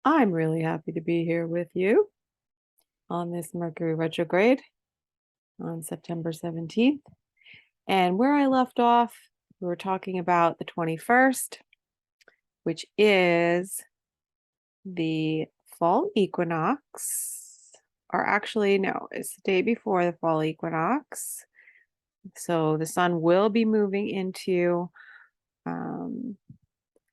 I'm really happy to be here with you on this Mercury retrograde on September 17th. And where I left off, we were talking about the 21st, which is the fall equinox, or actually, no, it's the day before the fall equinox. So the sun will be moving into um,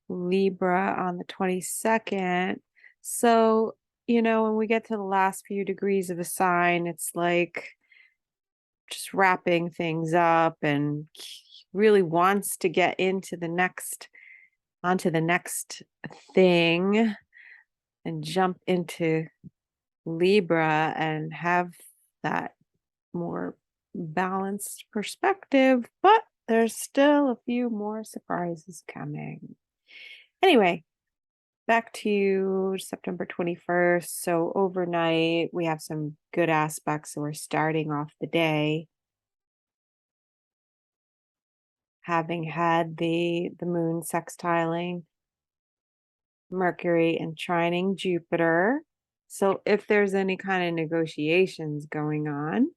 Libra on the 22nd. So, when we get to the last few degrees of a sign, it's like just wrapping things up and really wants to get onto the next thing and jump into Libra and have that more balanced perspective, but there's still a few more surprises coming. Anyway, back to September 21st. So overnight, we have some good aspects. So we're starting off the day having had the moon sextiling Mercury and trining Jupiter. So if there's any kind of negotiations going on,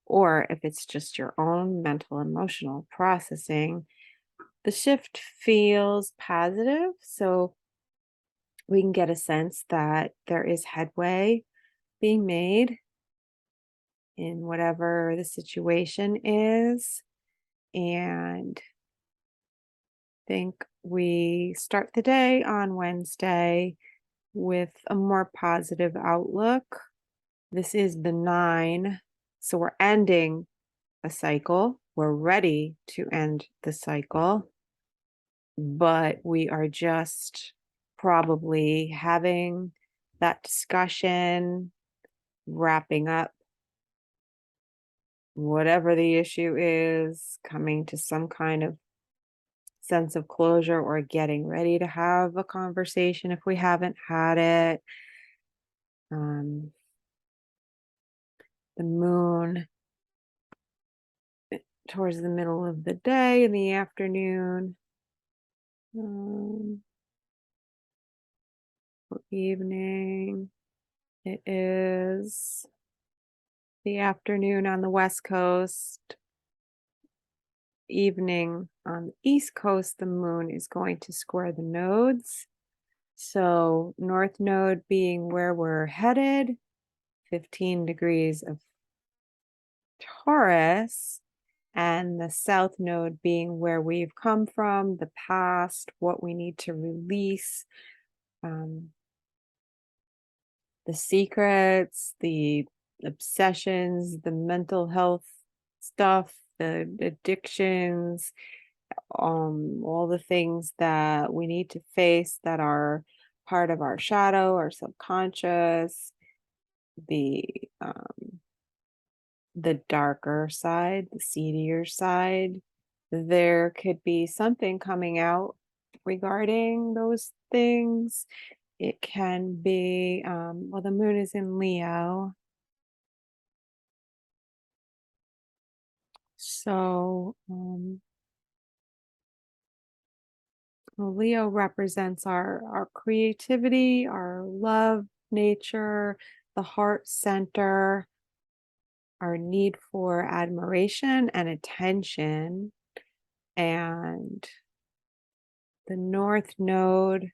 or if it's just your own mental emotional processing, the shift feels positive. So we can get a sense that there is headway being made in whatever the situation is. And I think we start the day on Wednesday with a more positive outlook. This is the 9. So we're ending a cycle. We're ready to end the cycle, but we are just probably having that discussion, wrapping up whatever the issue is, coming to some kind of sense of closure or getting ready to have a conversation if we haven't had it. The moon towards the middle of the day in the afternoon, evening. It is the afternoon on the West Coast, evening on the East Coast. The moon is going to square the nodes. So North Node being where we're headed, 15 degrees of Taurus, and the South Node being where we've come from, the past, what we need to release, the secrets, the obsessions, the mental health stuff, the addictions, all the things that we need to face that are part of our shadow, our subconscious, the darker side, the seedier side. There could be something coming out regarding those things. It can be, well, the moon is in Leo. So, Leo represents our creativity, our love, nature, the heart center, our need for admiration and attention. And the North Node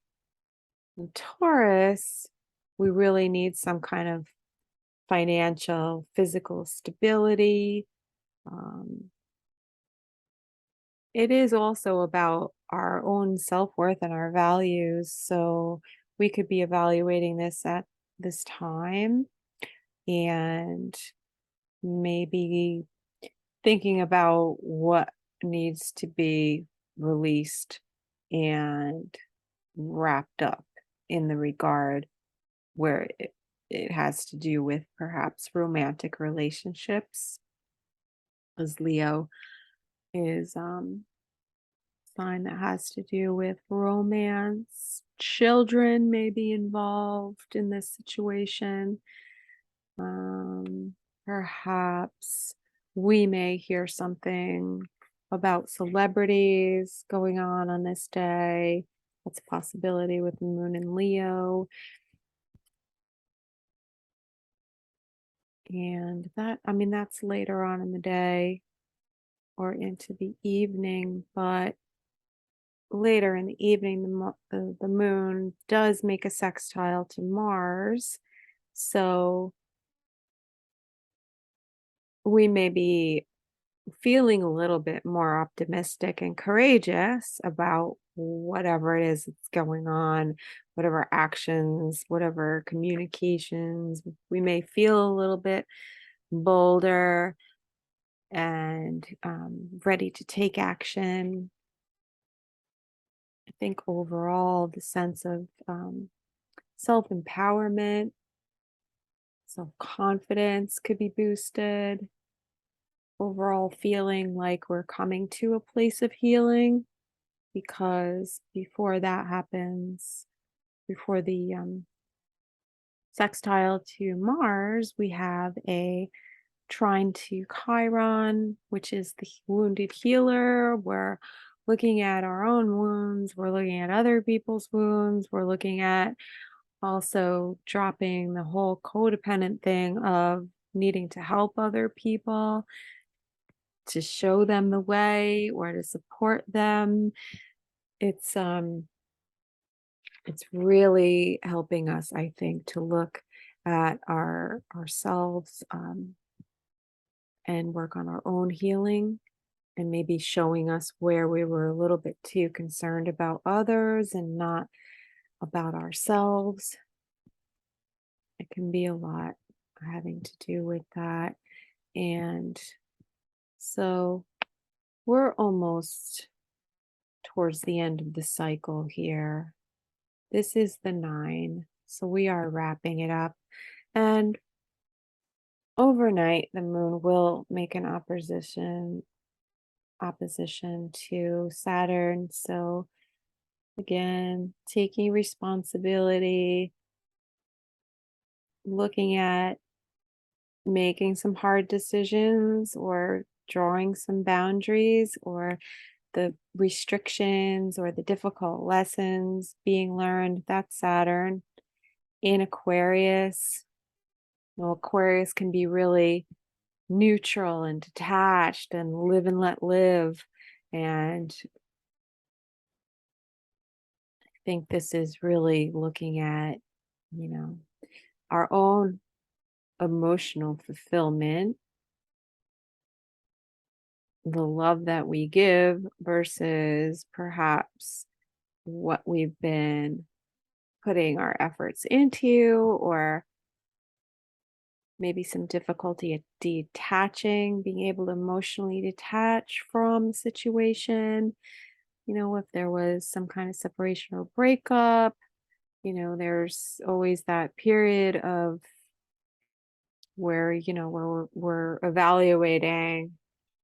in Taurus, we really need some kind of financial, physical stability. It is also about our own self-worth and our values. So we could be evaluating this at this time and maybe thinking about what needs to be released and wrapped up in the regard where it has to do with perhaps romantic relationships, as Leo is sign that has to do with romance. Children may be involved in this situation. Perhaps we may hear something about celebrities going on this day. That's a possibility with the moon in Leo. And that, I mean, that's later on in the day or into the evening, but later in the evening, the moon does make a sextile to Mars. So we may be feeling a little bit more optimistic and courageous about whatever it is that's going on, whatever actions, whatever communications. We may feel a little bit bolder and ready to take action. I think overall, the sense of self empowerment, self confidence could be boosted. Overall, feeling like we're coming to a place of healing because before that happens, before the sextile to Mars, we have a trine to Chiron, which is the wounded healer. We're looking at our own wounds, we're looking at other people's wounds, we're looking at also dropping the whole codependent thing of needing to help other people, to show them the way or to support them. It's um it's really helping us, I think, to look at ourselves and work on our own healing and maybe showing us where we were a little bit too concerned about others and not about ourselves. It can be a lot having to do with that. And so we're almost towards the end of the cycle here. This is the 9. So we are wrapping it up. And overnight, the moon will make an opposition to Saturn. So again, taking responsibility, looking at making some hard decisions or drawing some boundaries or the restrictions or the difficult lessons being learned. That's Saturn in Aquarius. Well, Aquarius can be really neutral and detached and live and let live. And I think this is really looking at, you know, our own emotional fulfillment, the love that we give versus perhaps what we've been putting our efforts into, or maybe some difficulty at detaching, being able to emotionally detach from the situation. If there was some kind of separation or breakup, there's always that period of where, where we're evaluating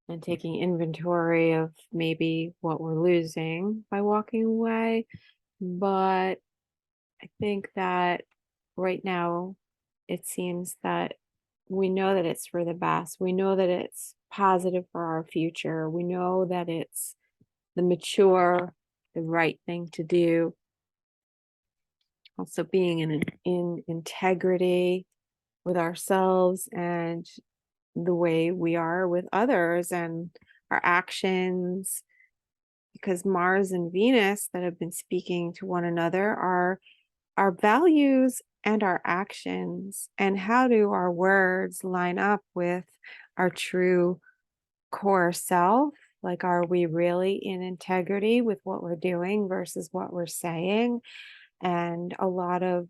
and taking inventory of maybe what we're losing by walking away. But I think that right now it seems that we know that it's for the best. We know that it's positive for our future. We know that it's the mature, the right thing to do. Also being in integrity with ourselves and the way we are with others and our actions, because Mars and Venus that have been speaking to one another are our values and our actions, and how do our words line up with our true core self? Like, are we really in integrity with what we're doing versus what we're saying? And a lot of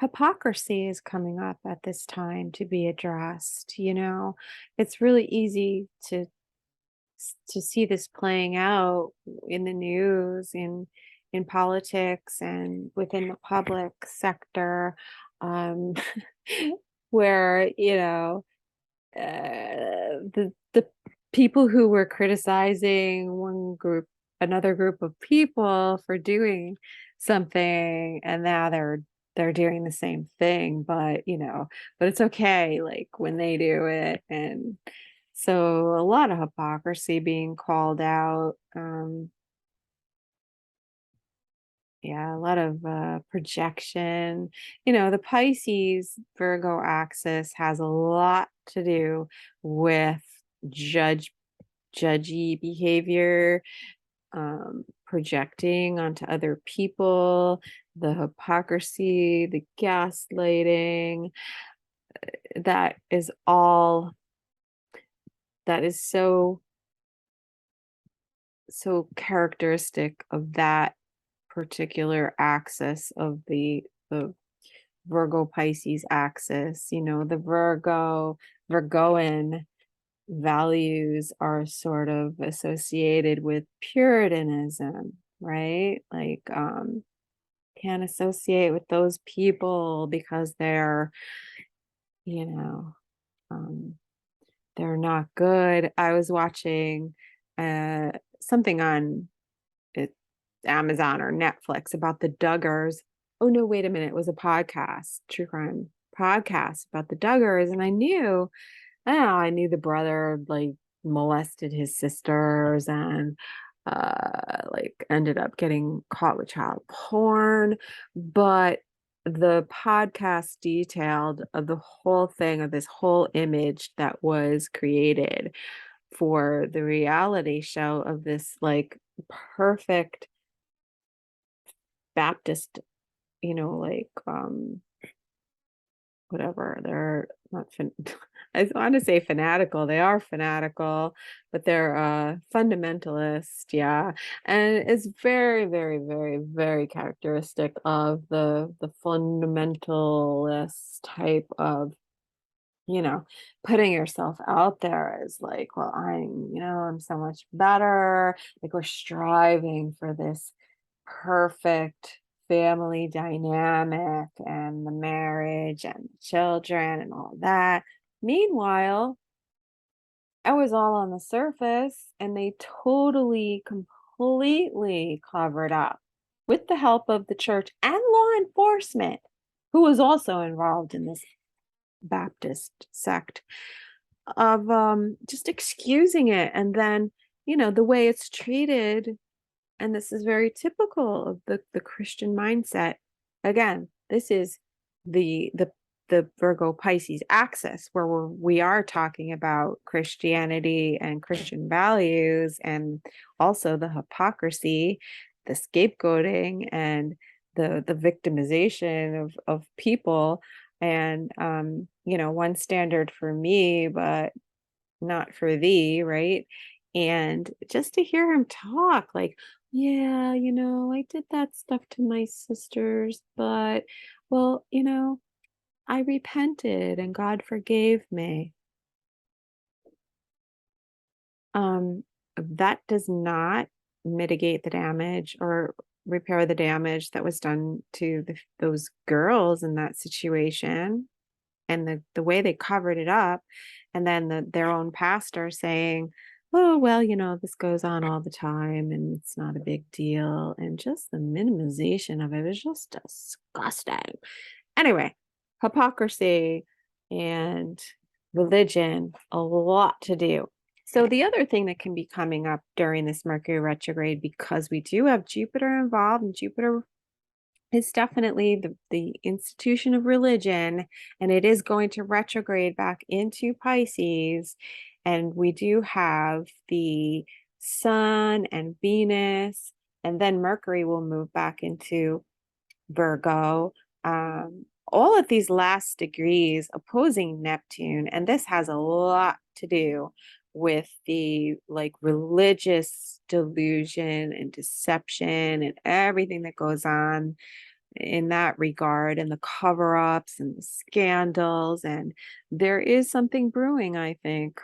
hypocrisy is coming up at this time to be addressed. It's really easy to see this playing out in the news, in politics, and within the public sector, um, where the people who were criticizing one group, another group of people for doing something, and now they're doing the same thing, but it's okay, like when they do it. And so a lot of hypocrisy being called out. Yeah, a lot of projection. The Pisces Virgo axis has a lot to do with judge judgy behavior, projecting onto other people, the hypocrisy, the gaslighting. That is all, that is so characteristic of that particular axis of the Virgo Pisces axis. The Virgoan values are sort of associated with Puritanism, right? Like, can't associate with those people because you know, um, they're not good. I was watching uh something on it, Amazon or Netflix about the Duggars. Oh no, wait a minute. It was a podcast, true crime podcast about the Duggars. And I don't know, I knew the brother like molested his sisters and like ended up getting caught with child porn. But the podcast detailed of the whole thing, of this whole image that was created for the reality show of this like perfect Baptist, like whatever. They're not I want to say fanatical. They are fanatical, but they're fundamentalist, yeah. And it's very, very, very, very characteristic of the fundamentalist type of, you know, putting yourself out there as like, well, I'm so much better. Like we're striving for this perfect family dynamic and the marriage and the children and all that. Meanwhile, I was all on the surface and they totally, completely covered up with the help of the church and law enforcement, who was also involved in this Baptist sect, of just excusing it. And then, the way it's treated, and this is very typical of the Christian mindset. Again, this is the Virgo Pisces axis where we are talking about Christianity and Christian values, and also the hypocrisy, the scapegoating, and the victimization of people. And one standard for me, but not for thee, right? And just to hear him talk, like, yeah, I did that stuff to my sisters, but well, I repented and God forgave me. That does not mitigate the damage or repair the damage that was done to those girls in that situation, and the way they covered it up. And then their own pastor saying, oh well, this goes on all the time and it's not a big deal, and just the minimization of it is just disgusting. Anyway, hypocrisy and religion, a lot to do. So the other thing that can be coming up during this Mercury retrograde, because we do have Jupiter involved, and Jupiter is definitely the institution of religion, and it is going to retrograde back into Pisces. And we do have the Sun and Venus, and then Mercury will move back into Virgo. All of these last degrees opposing Neptune, and this has a lot to do with the like religious delusion and deception and everything that goes on in that regard, and the cover-ups and the scandals. And there is something brewing, I think,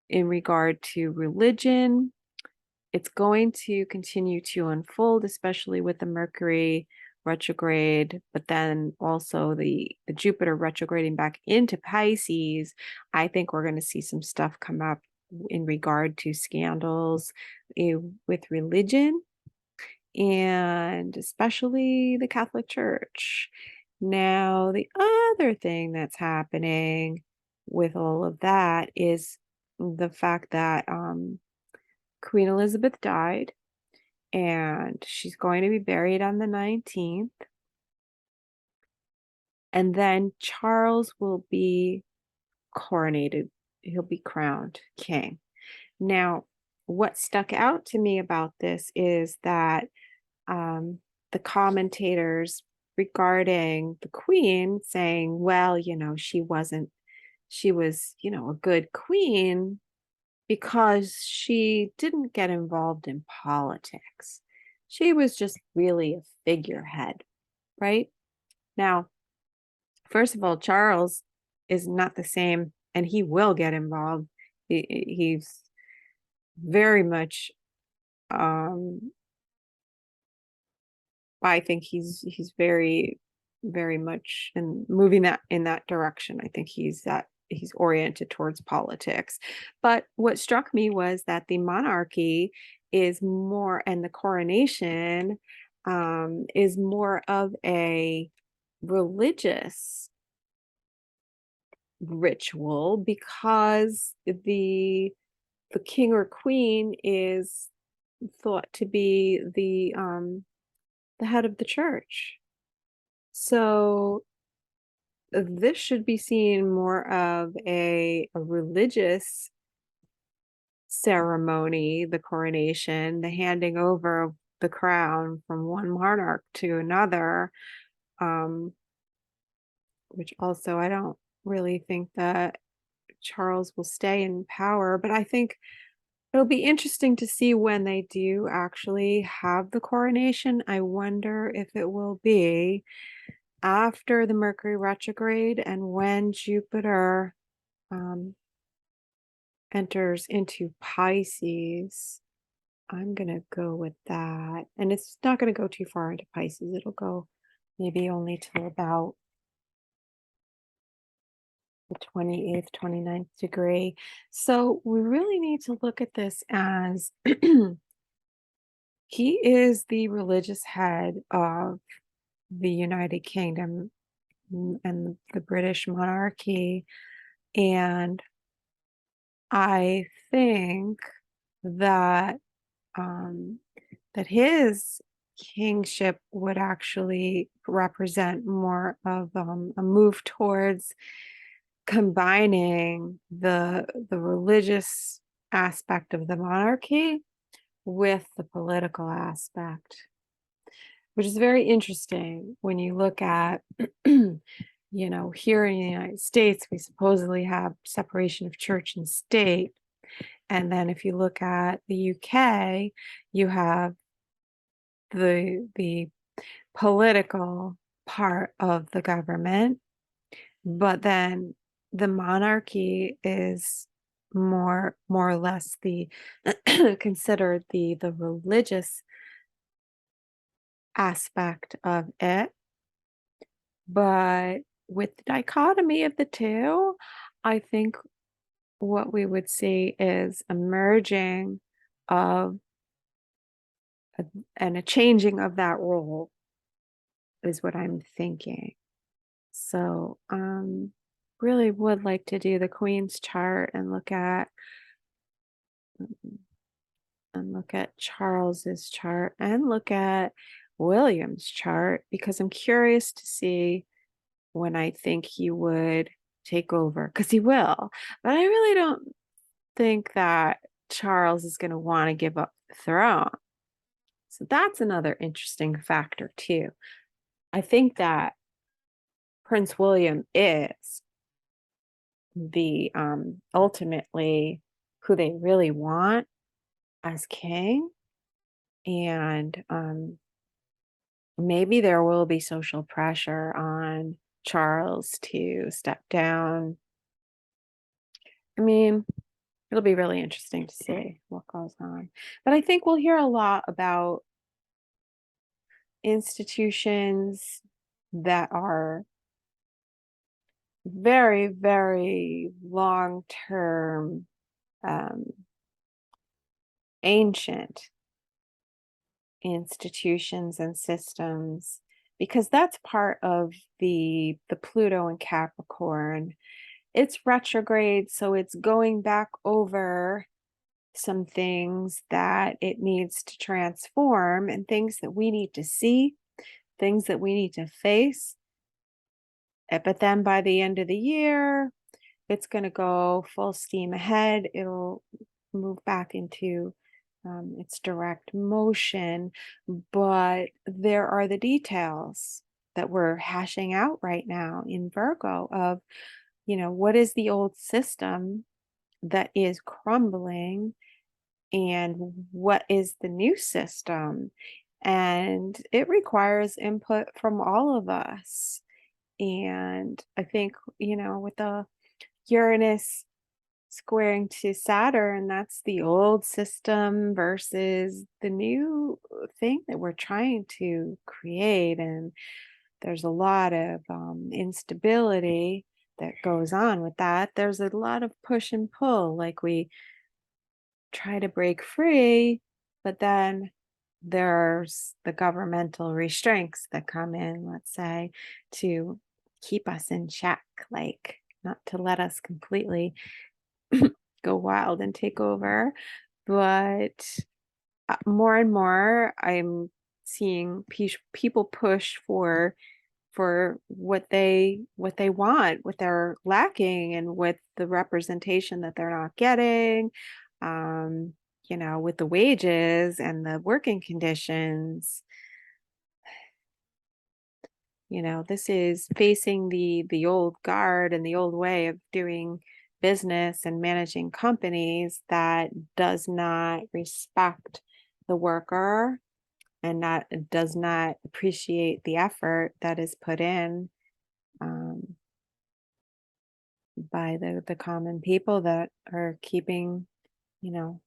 in regard to religion. It's going to continue to unfold, especially with the Mercury retrograde, but then also the Jupiter retrograding back into Pisces. I think we're going to see some stuff come up in regard to scandals with religion, and especially the Catholic Church. Now, the other thing that's happening with all of that is the fact that Queen Elizabeth died, and she's going to be buried on the 19th. And then Charles will be coronated. He'll be crowned king. Now, what stuck out to me about this is that the commentators regarding the queen saying, well, she was, a good queen because she didn't get involved in politics. She was just really a figurehead, right? Now, first of all, Charles is not the same, and he will get involved. He's very much, I think he's very, very much in moving that in that direction. I think he's oriented towards politics. But what struck me was that the monarchy is more, and the coronation is more of a religious ritual, because the king or queen is thought to be the head of the church. So this should be seen more of a religious ceremony, the coronation, the handing over of the crown from one monarch to another, which also I don't really think that Charles will stay in power, but I think it'll be interesting to see when they do actually have the coronation. I wonder if it will be after the Mercury retrograde and when Jupiter enters into Pisces. I'm going to go with that. And it's not going to go too far into Pisces. It'll go maybe only till about the 28th, 29th degree. So we really need to look at this as he is the religious head of the United Kingdom and the British monarchy. And I think that that his kingship would actually represent more of a move towards combining the religious aspect of the monarchy with the political aspect, which is very interesting when you look at, here in the United States, we supposedly have separation of church and state. And then if you look at the UK, you have the political part of the government, but then the monarchy is more or less the considered the religious aspect of it. But with the dichotomy of the two, I think what we would see is a merging of and a changing of that role is what I'm thinking. So really would like to do the Queen's chart and look at Charles's chart and look at William's chart, because I'm curious to see when I think he would take over, because he will. But I really don't think that Charles is going to want to give up the throne. So that's another interesting factor too. I think that Prince William is the ultimately who they really want as king. And maybe there will be social pressure on Charles to step down. I mean, it'll be really interesting to see what goes on. But I think we'll hear a lot about institutions that are very, very long-term, ancient institutions and systems, because that's part of the Pluto and Capricorn. It's retrograde, so it's going back over some things that it needs to transform and things that we need to see, things that we need to face. But then by the end of the year, it's going to go full steam ahead. It'll move back into its direct motion. But there are the details that we're hashing out right now in Virgo of, what is the old system that is crumbling and what is the new system? And it requires input from all of us. And I think, with the Uranus squaring to Saturn, that's the old system versus the new thing that we're trying to create. And there's a lot of instability that goes on with that. There's a lot of push and pull, like we try to break free, but then there's the governmental restraints that come in, let's say, to keep us in check, like not to let us completely go wild and take over. But more and more, I'm seeing people push for what they want, what they're lacking, and with the representation that they're not getting, um, with the wages and the working conditions. This is facing the old guard and the old way of doing business and managing companies that does not respect the worker and not does not appreciate the effort that is put in um, by the common people that are keeping, you know,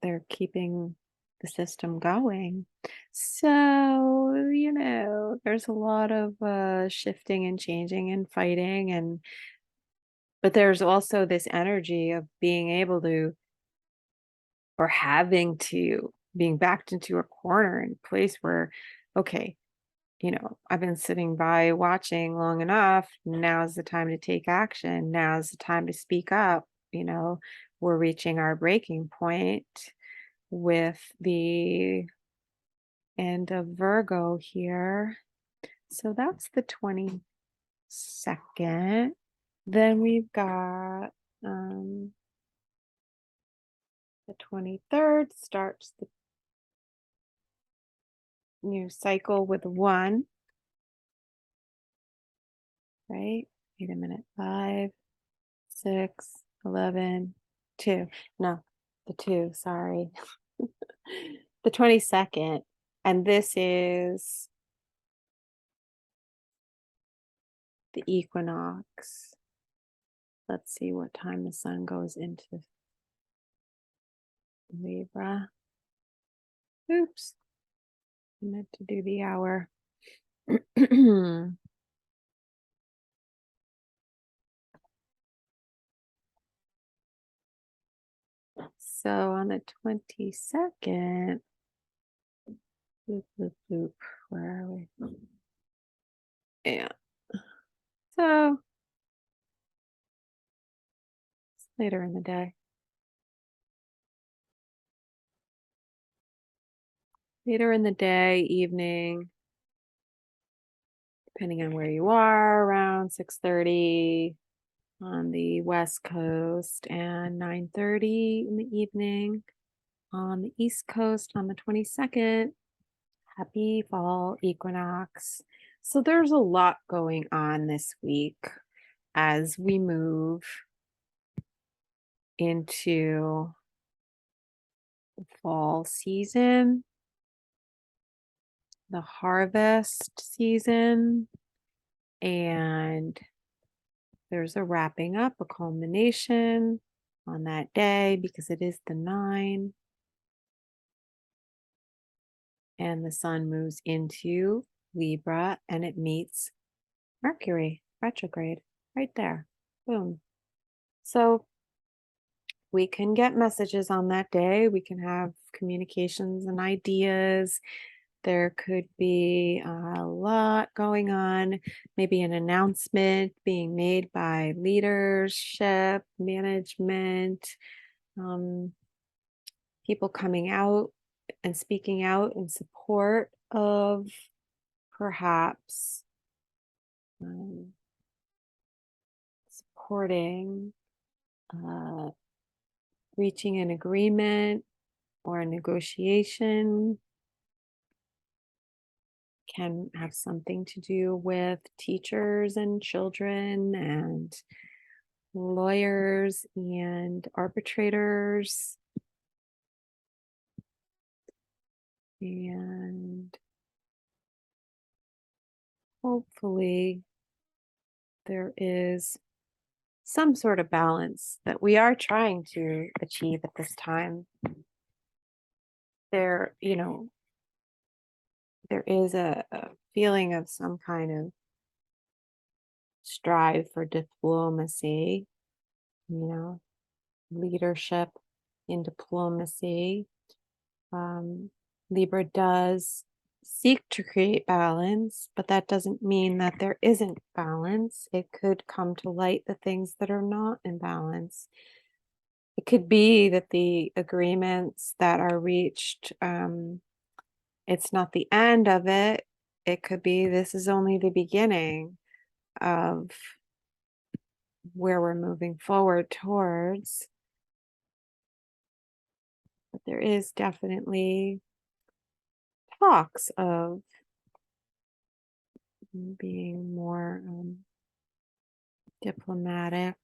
they're keeping the system going. So, there's a lot of shifting and changing and fighting, but there's also this energy of being able to, or having to, being backed into a corner in a place where, okay, I've been sitting by watching long enough. Now's the time to take action. Now's the time to speak up. We're reaching our breaking point with the end of Virgo here. So that's the 22nd. Then we've got the 23rd starts the new cycle with 1, right? Wait a minute. 5, 6, 11, 2. No, the 2, sorry. The 22nd. And this is the equinox. Let's see what time the sun goes into Libra. Oops. I meant to do the hour. So on the 22nd, bloop, bloop, bloop, where are we? Yeah. So it's later in the day. Later in the day, evening, depending on where you are, around 6:30 on the West Coast and 9:30 in the evening on the East Coast on the 22nd. Happy fall equinox. So there's a lot going on this week as we move into the fall season, the harvest season, and there's a wrapping up, a culmination on that day because it is the 9, and the sun moves into Libra and it meets Mercury retrograde right there. Boom. So we can get messages on that day. We can have communications and ideas. There could be a lot going on, maybe an announcement being made by leadership, management, people coming out and speaking out in support of perhaps um, supporting uh, reaching an agreement or a negotiation can have something to do with teachers and children and lawyers and arbitrators. And hopefully, there is some sort of balance that we are trying to achieve at this time. There, there is a feeling of some kind of strive for diplomacy, you know, leadership in diplomacy. Um, Libra does seek to create balance, but that doesn't mean that there isn't balance. It could come to light the things that are not in balance. It could be that the agreements that are reached, it's not the end of it. It could be this is only the beginning of where we're moving forward towards. But there is definitely talks of being more diplomatic.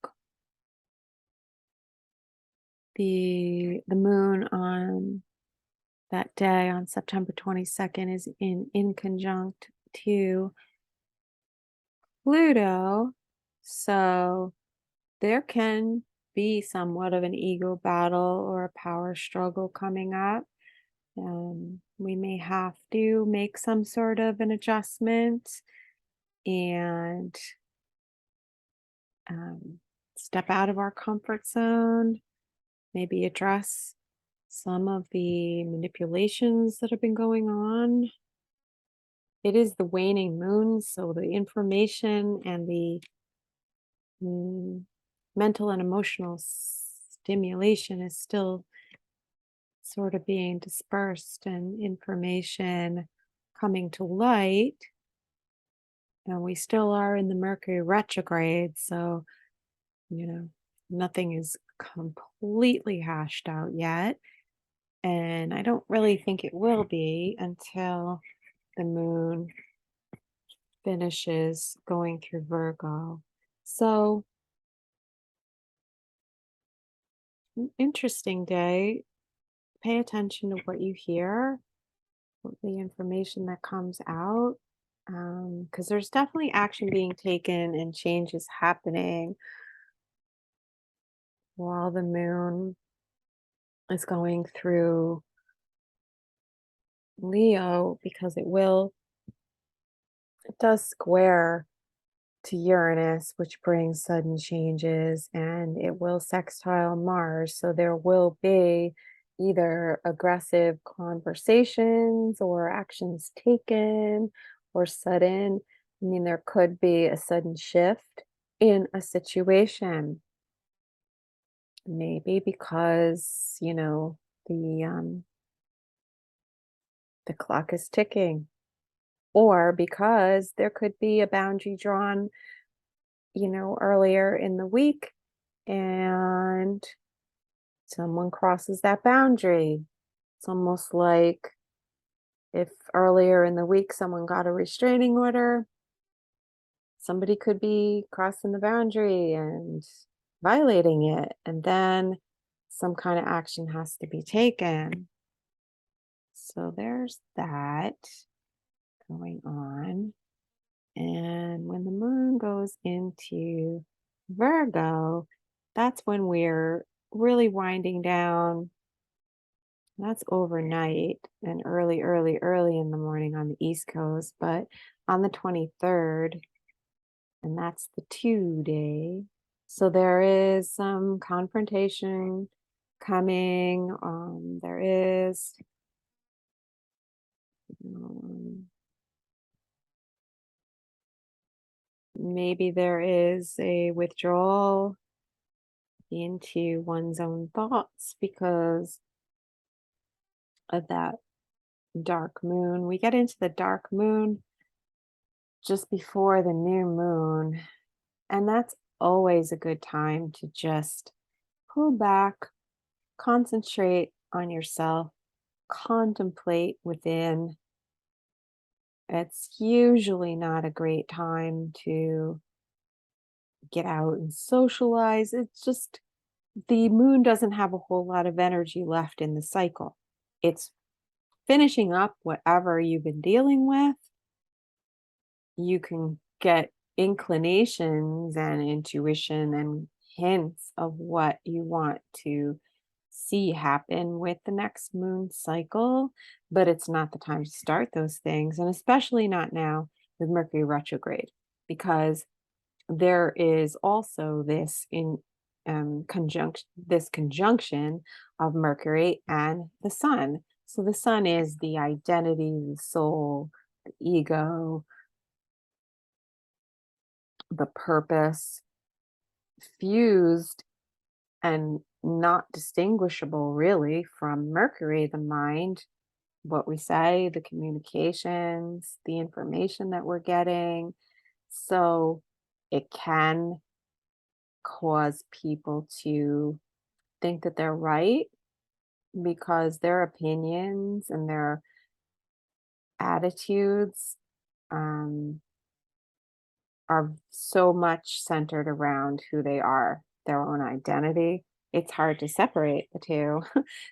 The moon on that day on September 22nd is in conjunct to Pluto. So there can be somewhat of an ego battle or a power struggle coming up. We may have to make some sort of an adjustment and um, step out of our comfort zone, maybe address some of the manipulations that have been going on. It is the waning moon, so the information and the mm, mental and emotional stimulation is still sort of being dispersed and information coming to light. And we still are in the Mercury retrograde, so nothing is completely hashed out yet. And I don't really think it will be until the moon finishes going through Virgo. So, interesting day. Pay attention to what you hear, the information that comes out, because there's definitely action being taken and changes happening while the moon is going through Leo, because it does square to Uranus, which brings sudden changes, and it will sextile Mars. So there will be either aggressive conversations or actions taken or sudden. I mean, there could be a sudden shift in a situation, maybe because, the clock is ticking, or because there could be a boundary drawn, earlier in the week and someone crosses that boundary. It's almost like if earlier in the week someone got a restraining order, somebody could be crossing the boundary and violating it, and then some kind of action has to be taken. So there's that going on. And when the moon goes into Virgo, that's when we're really winding down. That's overnight and early in the morning on the East Coast, but on the 23rd, and that's the 2 day. So there is some confrontation coming. There is um, maybe there is a withdrawal into one's own thoughts because of that dark moon. We get into the dark moon just before the new moon, and that's always a good time to just pull back, concentrate on yourself, contemplate within. It's usually not a great time to get out and socialize. It's just the moon doesn't have a whole lot of energy left in the cycle. It's finishing up whatever you've been dealing with. You can get inclinations and intuition and hints of what you want to see happen with the next moon cycle, but it's not the time to start those things, and especially not now with Mercury retrograde, because there is also this in conjunction of Mercury and the Sun. So the Sun is the identity, the soul, the ego, the purpose, fused and not distinguishable really from Mercury, the mind, what we say, the communications, the information that we're getting. So it can cause people to think that they're right because their opinions and their attitudes um, are so much centered around who they are, their own identity. It's hard to separate the two.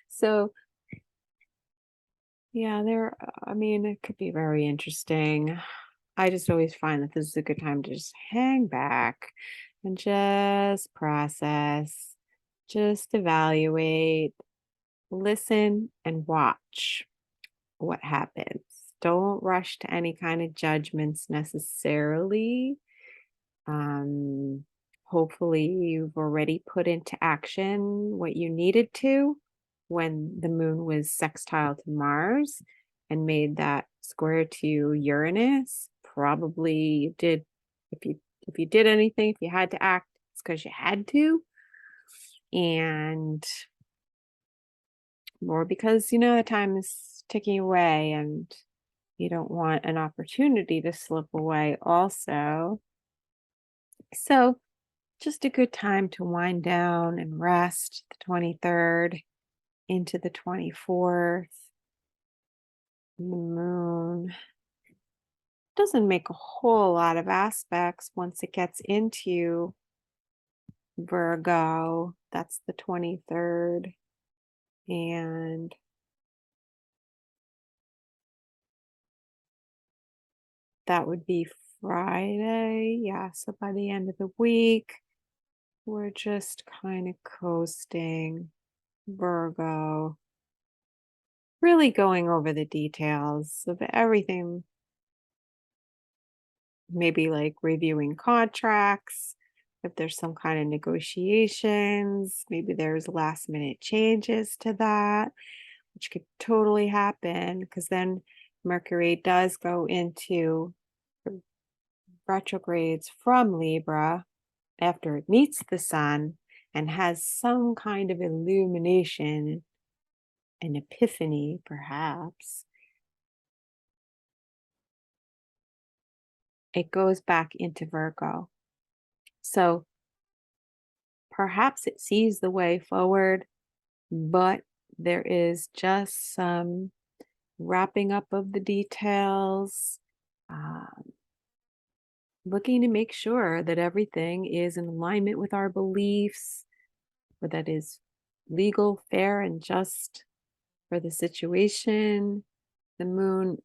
So, yeah, I mean, it could be very interesting. I just always find that this is a good time to just hang back and just process, just evaluate, listen, and watch what happens. Don't rush to any kind of judgments necessarily. Um, Hopefully, you've already put into action what you needed to when the moon was sextile to Mars and made that square to Uranus. Probably you did. If you did anything, if you had to act, it's because you had to, and more because the time is ticking away, and you don't want an opportunity to slip away. Also, so just a good time to wind down and rest the 23rd into the 24th. The moon doesn't make a whole lot of aspects once it gets into Virgo. That's the 23rd. And that would be Friday. Yeah. So by the end of the week, we're just kind of coasting Virgo, really going over the details of everything, maybe like reviewing contracts, if there's some kind of negotiations, maybe there's last minute changes to that, which could totally happen because then Mercury does go into retrogrades from Libra after it meets the sun and has some kind of illumination, an epiphany, perhaps. It goes back into Virgo. So perhaps it sees the way forward, but there is just some wrapping up of the details, um, looking to make sure that everything is in alignment with our beliefs, or that is legal, fair, and just for the situation. The moon,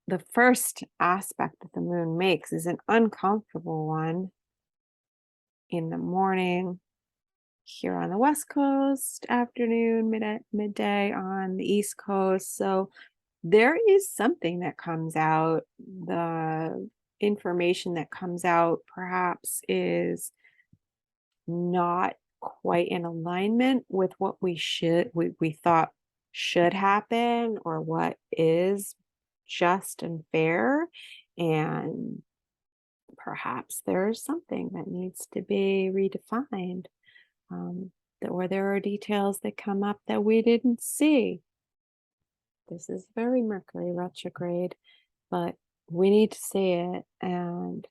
the first aspect that the moon makes is an uncomfortable one in the morning here on the West Coast, afternoon, midday on the East Coast. So there is something that comes out. The information that comes out perhaps is not quite in alignment with what we thought should happen or what is just and fair. And perhaps there's something that needs to be redefined. Um, or there are details that come up that we didn't see. This is very Mercury retrograde, but we need to see it, and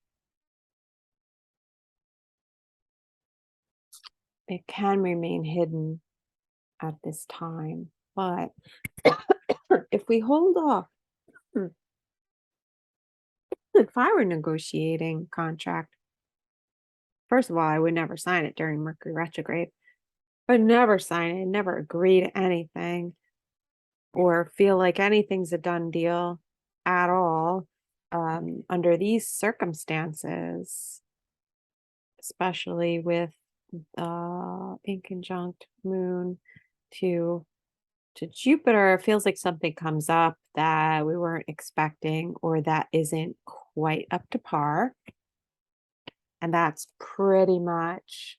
it can remain hidden at this time. But if we hold off, hmm, if I were negotiating contract, first of all, I would never sign it during Mercury retrograde. I would never sign it, never agree to anything or feel like anything's a done deal at all under these circumstances, especially with in conjunct moon to Jupiter. It feels like something comes up that we weren't expecting or that isn't quite up to par. And that's pretty much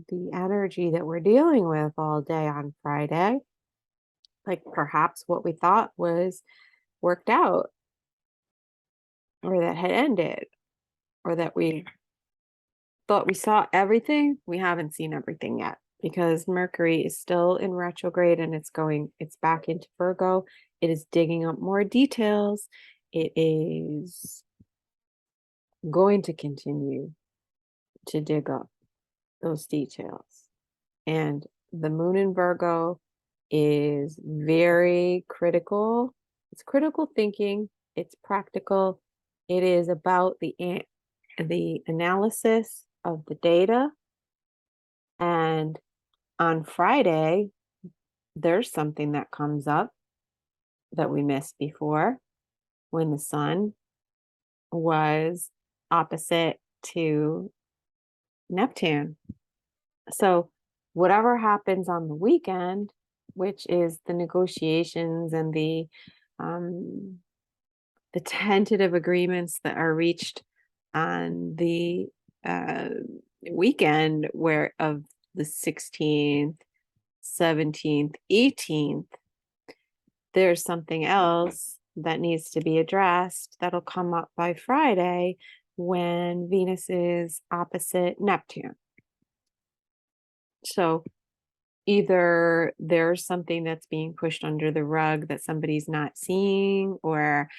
the energy that we're dealing with all day on Friday. Like perhaps what we thought was worked out or that had ended or that we thought we saw everything. We haven't seen everything yet because Mercury is still in retrograde and it's back into Virgo. It is digging up more details. It is going to continue to dig up those details. And the moon in Virgo is very critical. It's critical thinking. It's practical. It is about the analysis of the data. And on Friday, there's something that comes up that we missed before when the sun was opposite to Neptune. So whatever happens on the weekend, which is the negotiations and the tentative agreements that are reached on the uh, weekend where of the 16th, 17th, 18th, there's something else that needs to be addressed that'll come up by Friday when Venus is opposite Neptune. So either there's something that's being pushed under the rug that somebody's not seeing, or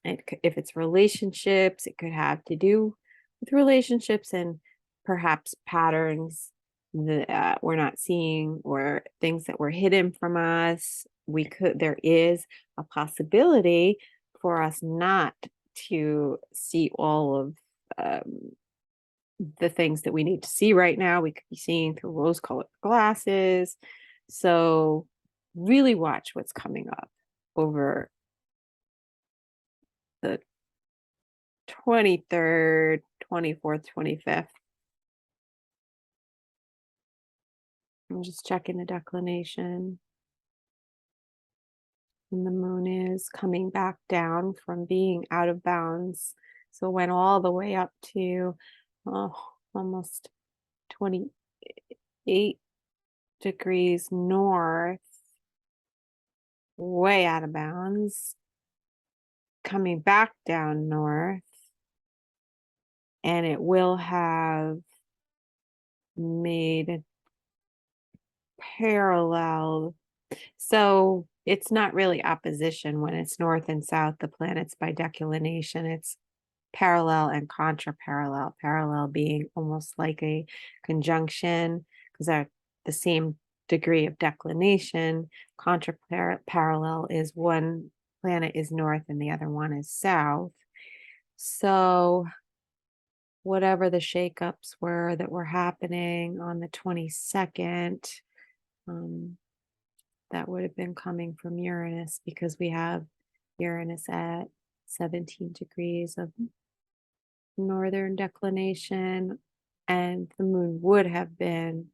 if it's relationships, it could have to do with relationships and perhaps patterns that we're not seeing or things that were hidden from us. There is a possibility for us not to see all of the things that we need to see right now. We could be seeing through rose-colored glasses. So really watch what's coming up over the 23rd, 24th, 25th. I'm just checking the declination. And the moon is coming back down from being out of bounds. So it went all the way up to almost 28 degrees north, way out of bounds, coming back down north, and it will have made parallel. So it's not really opposition when it's north and south, the planets by declination. It's parallel and contra-parallel. Parallel being almost like a conjunction because they're the same degree of declination. Contra-parallel is one planet is north and the other one is south. So whatever the shakeups were that were happening on the 22nd, that would have been coming from Uranus because we have Uranus at 17 degrees of northern declination, and the moon would have been.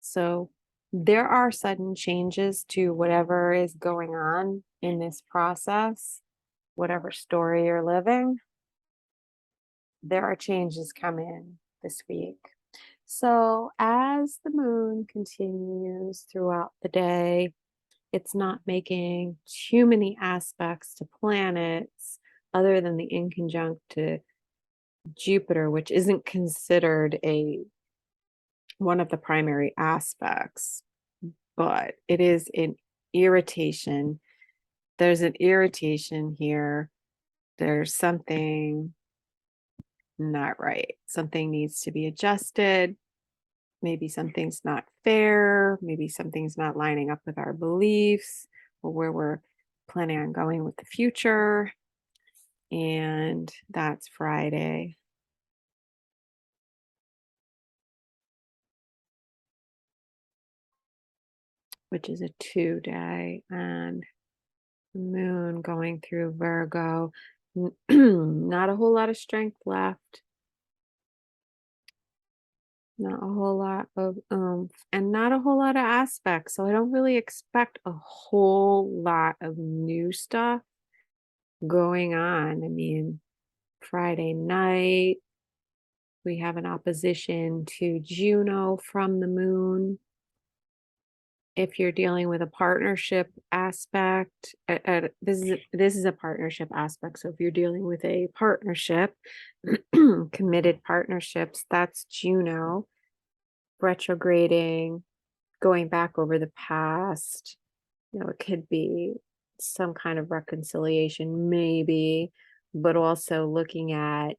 So there are sudden changes to whatever is going on in this process, whatever story you're living. There are changes coming this week. So as the moon continues throughout the day, it's not making too many aspects to planets other than the inconjunct to Jupiter, which isn't considered one of the primary aspects. but it is an irritation. There's an irritation here. There's something not right. Something needs to be adjusted. Maybe something's not fair. Maybe something's not lining up with our beliefs or where we're planning on going with the future. And that's Friday. Which is a 2-day, and moon going through Virgo. Not a whole lot of strength left. Not a whole lot of and not a whole lot of aspects. So I don't really expect a whole lot of new stuff going on. I mean, Friday night, we have an opposition to Juno from the moon. If you're dealing with a partnership aspect, this is a partnership aspect. So if you're dealing with a partnership, committed partnerships, that's Juno retrograding, going back over the past. It could be some kind of reconciliation, maybe, but also looking at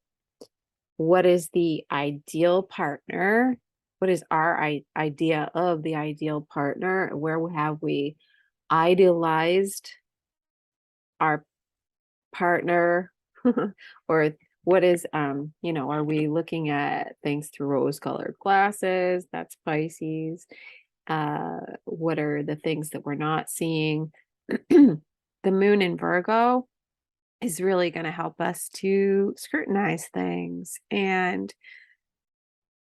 what is the ideal partner? What is our idea of the ideal partner? Where have we idealized our partner? Or what is, are we looking at things through rose-colored glasses? That's Pisces. What are the things that we're not seeing? The moon in Virgo is really going to help us to scrutinize things. And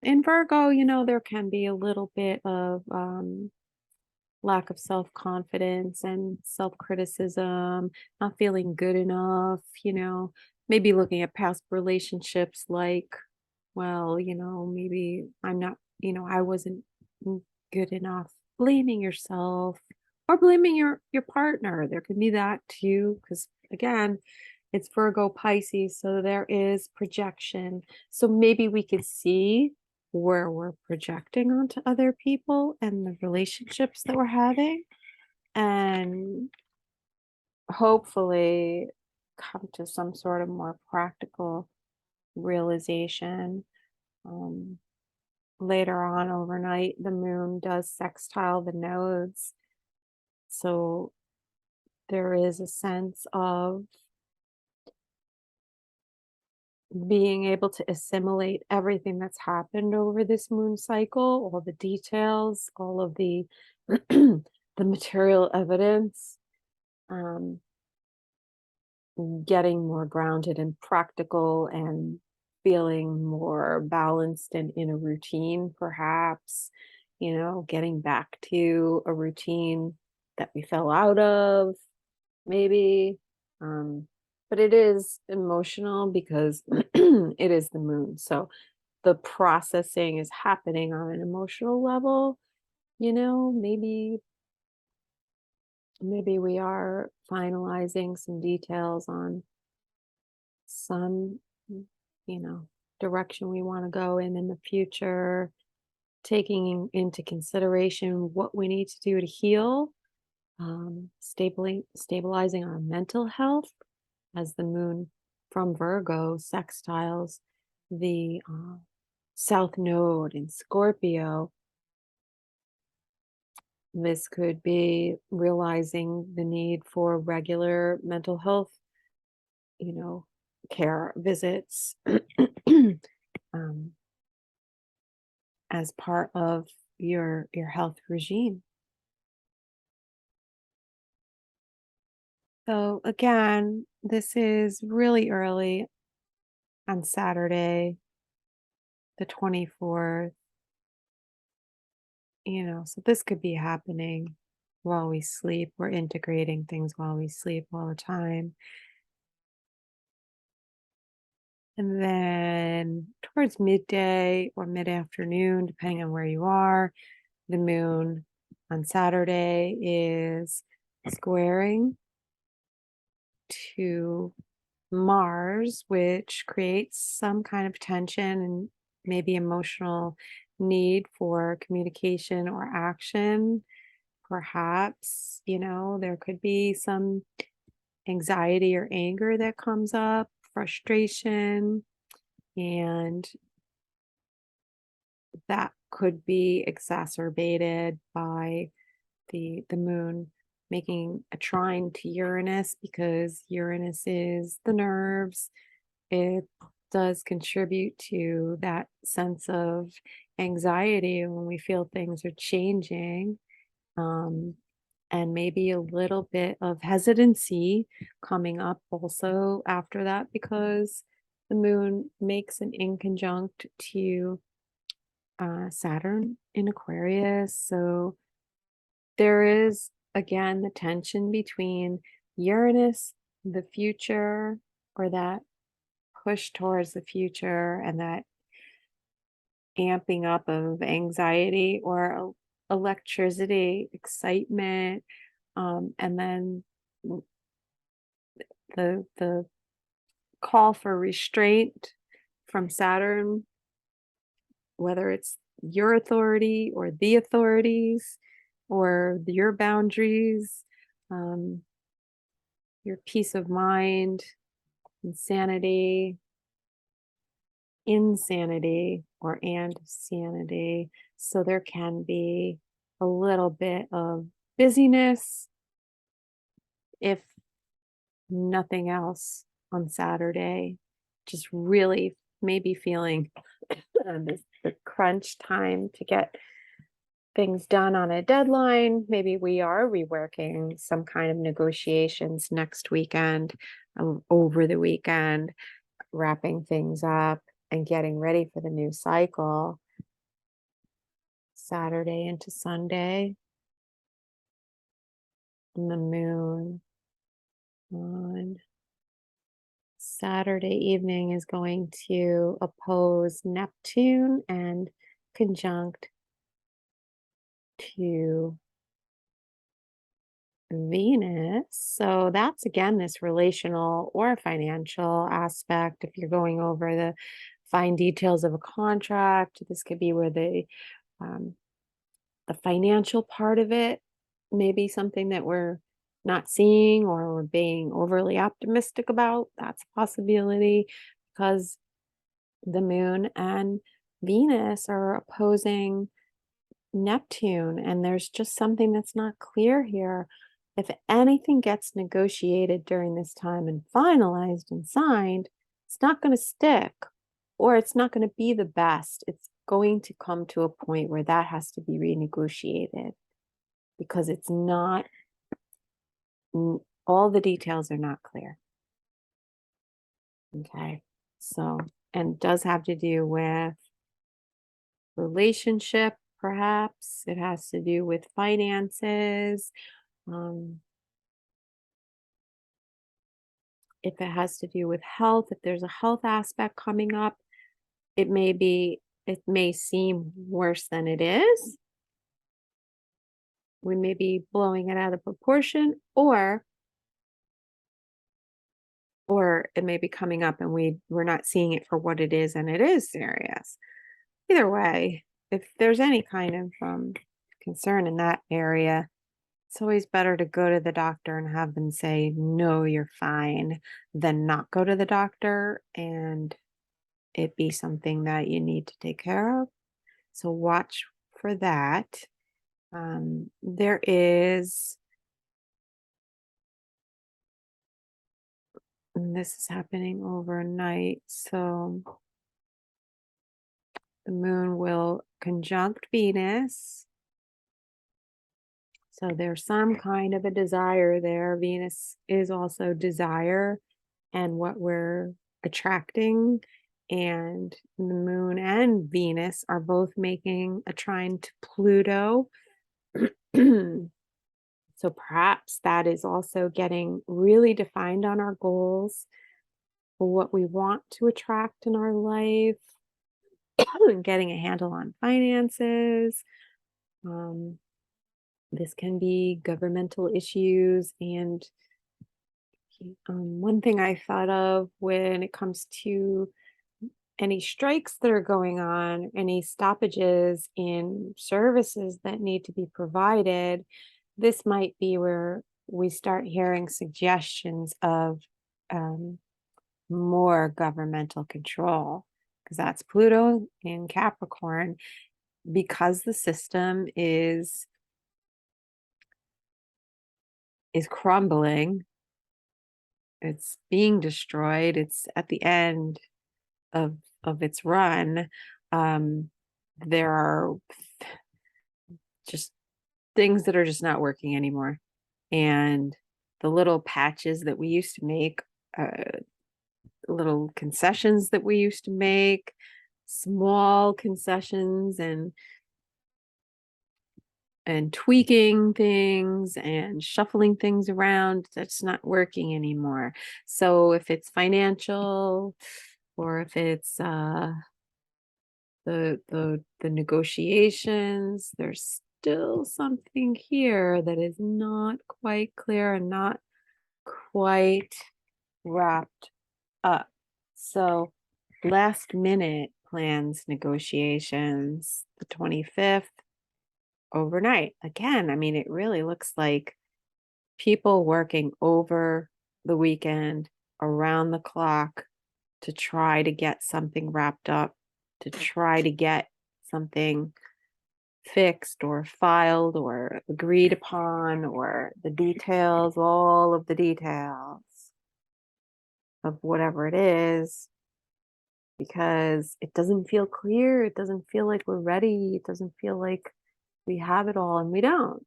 in Virgo, there can be a little bit of lack of self-confidence and self-criticism, not feeling good enough, maybe looking at past relationships like, well, maybe I'm not, I wasn't good enough. Blaming yourself or blaming your partner. There can be that too, because again, it's Virgo Pisces, so there is projection. So maybe we could see where we're projecting onto other people and the relationships that we're having, and hopefully come to some sort of more practical realization. Um, Later on overnight, the moon does sextile the nodes. So there is a sense of being able to assimilate everything that's happened over this moon cycle, all the details, all of the the material evidence, um, getting more grounded and practical and feeling more balanced and in a routine, perhaps, getting back to a routine that we fell out of, maybe. But it is emotional because it is the moon. So the processing is happening on an emotional level, maybe we are finalizing some details on some, you know, direction we want to go in the future, taking into consideration what we need to do to heal, stabilizing our mental health as the moon from Virgo sextiles the South Node in Scorpio. This could be realizing the need for regular mental health, care visits um, as part of your health regime. So again, this is really early on Saturday, the 24th, so this could be happening while we sleep. We're integrating things while we sleep all the time. And then towards midday or mid-afternoon, depending on where you are, the moon on Saturday is squaring to Mars, which creates some kind of tension and maybe emotional need for communication or action, perhaps, there could be some anxiety or anger that comes up, frustration, and that could be exacerbated by the moon making a trine to Uranus because Uranus is the nerves. It does contribute to that sense of anxiety when we feel things are changing. Um, and maybe a little bit of hesitancy coming up also after that because the moon makes an inconjunct to Saturn in Aquarius. So there is, again, the tension between Uranus, the future, or that push towards the future, and that amping up of anxiety or electricity, excitement, and then the call for restraint from Saturn, whether it's your authority or the authorities or your boundaries, um, your peace of mind, insanity, insanity, or and sanity. So there can be a little bit of busyness, if nothing else, on Saturday. Just really maybe feeling the crunch time to get things done on a deadline. Maybe we are reworking some kind of negotiations next weekend, over the weekend, wrapping things up and getting ready for the new cycle, Saturday into Sunday. And the moon on Saturday evening is going to oppose Neptune and conjunct to Venus. So that's again this relational or financial aspect. If you're going over the fine details of a contract, this could be where um, the financial part of it may be something that we're not seeing or we're being overly optimistic about. That's a possibility because the moon and Venus are opposing Neptune, and there's just something that's not clear here. If anything gets negotiated during this time and finalized and signed, it's not going to stick or it's not going to be the best. It's going to come to a point where that has to be renegotiated because it's not, all the details are not clear. Okay. So, and does have to do with relationship, perhaps. It has to do with finances. Um, if it has to do with health, if there's a health aspect coming up, it may seem worse than it is. We may be blowing it out of proportion, or it may be coming up and we're not seeing it for what it is and it is serious. Either way, if there's any kind of concern in that area, it's always better to go to the doctor and have them say, no, you're fine, than not go to the doctor and it be something that you need to take care of. So watch for that. There is, and this is happening overnight, so the moon will conjunct Venus. So there's some kind of a desire there. Venus is also desire and what we're attracting. And the moon and Venus are both making a trine to Pluto. So perhaps that is also getting really defined on our goals, what we want to attract in our life, and getting a handle on finances. This can be governmental issues. And one thing I thought of when it comes to any strikes that are going on, any stoppages in services that need to be provided, this might be where we start hearing suggestions of um, more governmental control, because that's Pluto in Capricorn, because the system is crumbling, it's being destroyed, it's at the end of its run. um there are just things that are just not working anymore, and the little patches that we used to make, little concessions that we used to make, small concessions and tweaking things and shuffling things around, that's not working anymore. So if it's financial, or if it's the negotiations, there's still something here that is not quite clear and not quite wrapped up. So last minute plans, negotiations, the 25th, overnight. Again, I mean, it really looks like people working over the weekend, around the clock, to try to get something wrapped up, to try to get something fixed or filed or agreed upon, or the details, all of the details of whatever it is, because it doesn't feel clear. It doesn't feel like we're ready. It doesn't feel like we have it all, and we don't.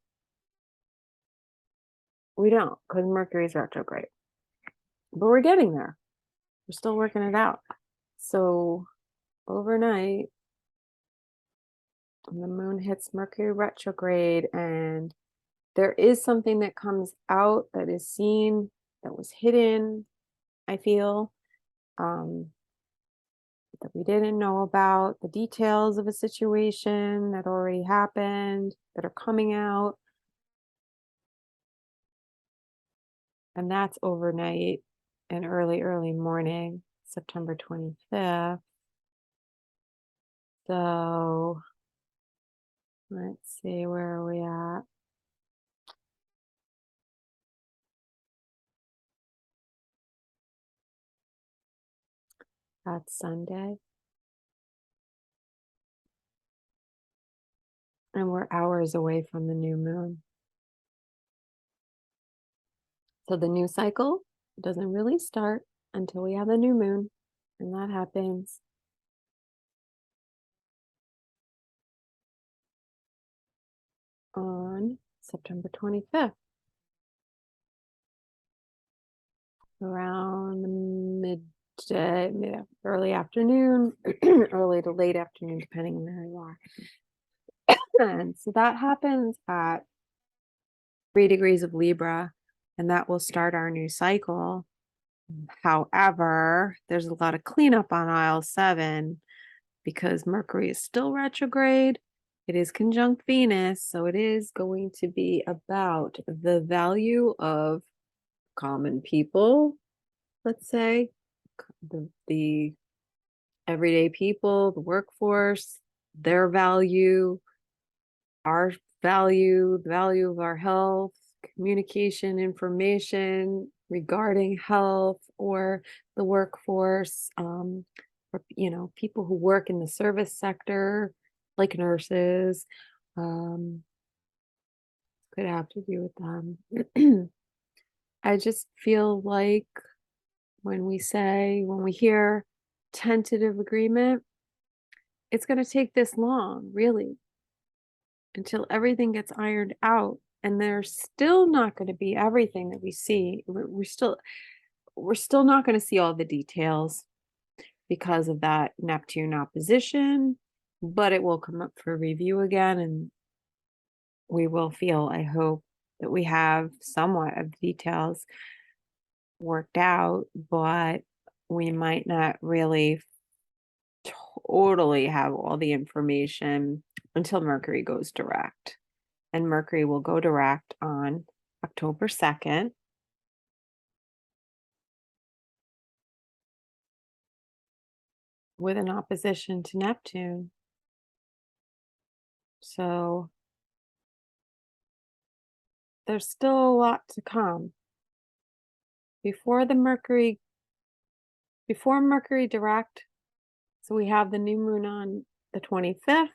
We don't, because Mercury's retrograde. But we're getting there. We're still working it out. So overnight, the moon hits Mercury retrograde, and there is something that comes out that is seen, that was hidden, I feel, um, that we didn't know about, the details of a situation that already happened that are coming out. And that's overnight and early morning, September 25th. So let's see, where are we at? That's Sunday. And we're hours away from the new moon. So the new cycle doesn't really start until we have the new moon. And that happens on September 25th, around midday, early afternoon, early to late afternoon, depending on where you are. And so that happens at 3 degrees of Libra, and that will start our new cycle. However, there's a lot of cleanup on aisle 7, because Mercury is still retrograde. It is conjunct Venus, so it is going to be about the value of common people, let's say, the everyday people, the workforce, their value, our value, the value of our health, communication, information regarding health or the workforce, or, people who work in the service sector, like nurses, um, could have to do with them. I just feel like when we hear tentative agreement, it's going to take this long, really, until everything gets ironed out. And there's still not going to be everything that we see. We're still not going to see all the details because of that Neptune opposition, but it will come up for review again, and we will feel, I hope, that we have somewhat of details worked out, but we might not really totally have all the information until Mercury goes direct. And Mercury will go direct on October 2nd. With an opposition to Neptune. So there's still a lot to come. Before Mercury direct, so we have the new moon on the 25th.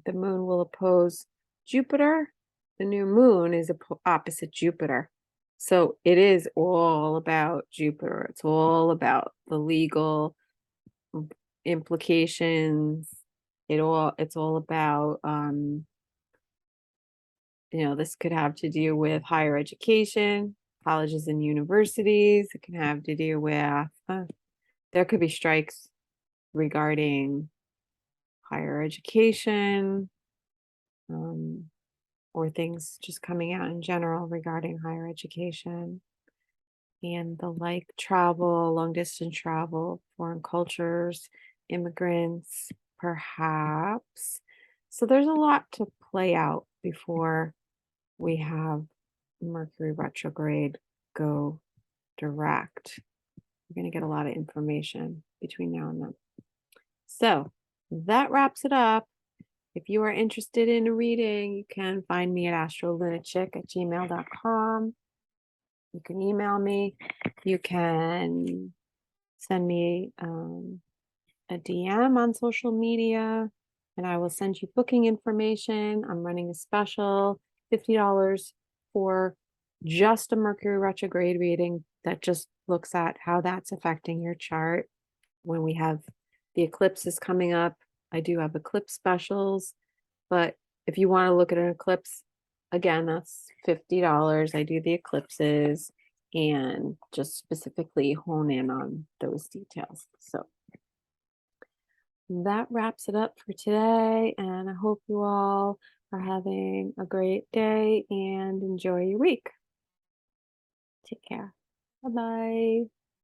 The moon will oppose Jupiter. The new moon is opposite Jupiter. So it is all about Jupiter. It's all about the legal implications. It's all about this could have to do with higher education, colleges and universities. It can have to do with there could be strikes regarding higher education, or things just coming out in general regarding higher education and the like, travel, long distance travel, foreign cultures, immigrants, perhaps. So there's a lot to play out before we have Mercury retrograde go direct. We're going to get a lot of information between now and then. So that wraps it up. If you are interested in a reading, you can find me at astrolunachick@gmail.com. You can email me. You can send me a DM on social media, and I will send you booking information. I'm running a special $50 for just a Mercury retrograde reading that just looks at how that's affecting your chart. When we have the eclipses coming up, I do have eclipse specials, but if you want to look at an eclipse, again, that's $50. I do the eclipses and just specifically hone in on those details. So that wraps it up for today, and I hope you all are having a great day and enjoy your week. Take care. Bye-bye.